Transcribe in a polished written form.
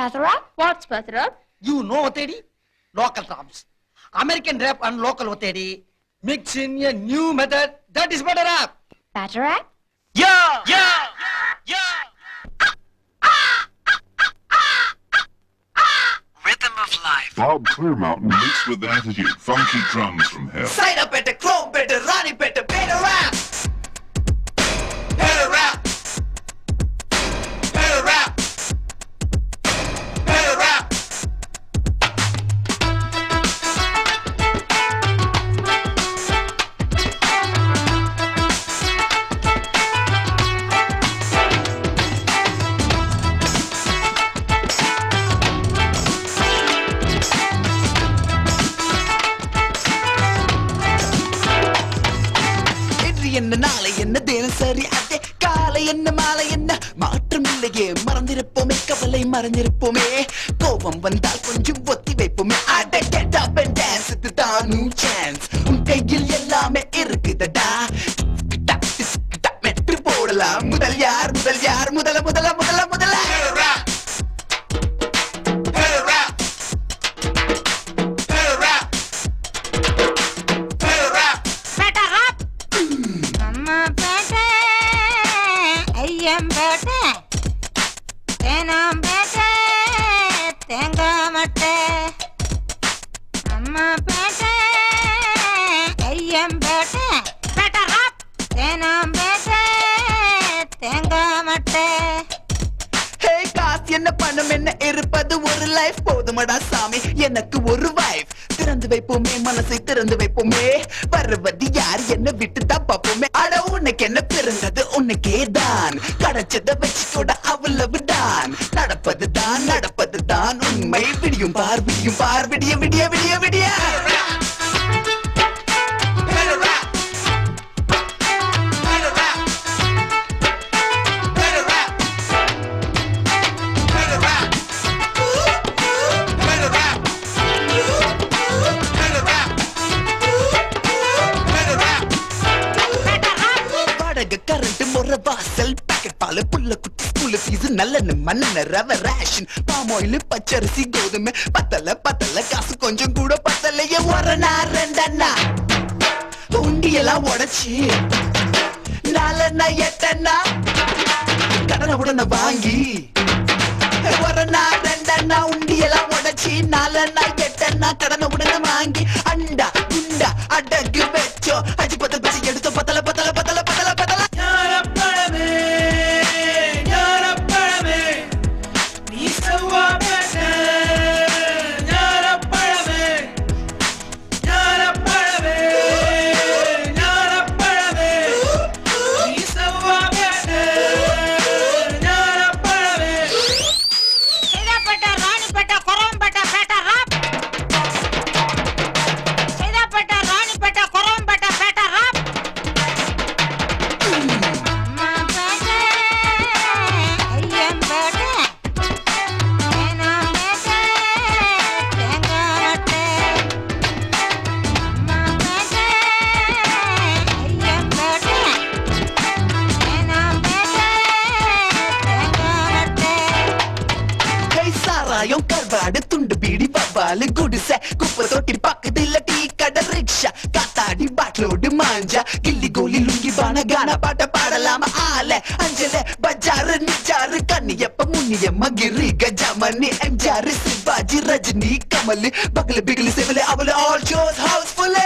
Pathra? What's Pathra? You know Otedi? Local terms. American rap and local Otedi. Mix in a new method. That is better rap. Pathra? Yeah! Rhythm of life. Bob Clearmountain mixed with attitude. Funky drums from hell. Side up at the chrome better, Ronnie better, better rap. Better rap. Better rap. Better rap. என்ன நாளை என்ன தினசரி அதே காலை என்ன மாலை என்ன மாற்றம் இல்லையே மறந்திருப்போமே கவலை மறந்திருப்போமே கோபம் வந்தால் கொஞ்சம் ஒத்தி வைப்போமே அட get up and dance இதுதான் new chance உன் கையில் எல்லாமே இருக்குதடா மெட்டு போடலாம் முதல் யார் முதல என்ன பணம் என்ன இருப்பது ஒரு லைஃப் போதுமடா சாமி எனக்கு ஒரு வைஃப் திறந்து வைப்போமே மனசை திறந்து வைப்போமே வருவது யார் என்ன விட்டுதான் பார்ப்போமே அட உனக்கு என்ன பிறந்தது உனக்கே தான் கிடைச்சத வச்சுக்கூட அவ்வளவுதான் நடப்பதுதான் உண்மை விடியும் பார் விடிய கரண்ட் முறை வாசல் பாக்கெட் பால் புள்ள குட்டி ஸ்கூல் ஃபீஸ் நல்லெண்ணு மண்ணெண்ண ரவ ரேஷன் பாமாயில் பச்சரிசி கோதுமை பத்தல காசு கொஞ்சம் கூட பத்தலையே ஒரணா ரெண்டண்ணா உண்டியெல்லாம் உடைச்சி நாலண்ணா எட்டண்ணா கடனை உடனே வாங்கி ஒரணா ரெண்டண்ணா உண்டியெல்லாம் உடைச்சி நாலண்ணா எட்டண்ணா கடனை உடனே வாங்கி அண்டா குண்டா அடகு வச்சோ அஜி பத்தல் பசி எடுத்தோ பத்தல கருவாடு துண்டு பீடி பவாலு குடிசை குப்பை தொட்டி பக்கத்துல டீ கடை ரிக்ஷா காத்தாடி பாட்லோடு மாஞ்சா கில்லி கோலி லுங்கி பான கான பாட்ட பாடலாம ஆல அஞ்சல பஜாரு நிஜாரு கண்ணியப்ப முன்னியம்ம கிரி கஜாமணி எம்ஜாரு சிவாஜி ரஜினி கமல் பகல பிகல செவல அவல ஆல் ஷோஸ் ஹவுஸ்ஃபுல்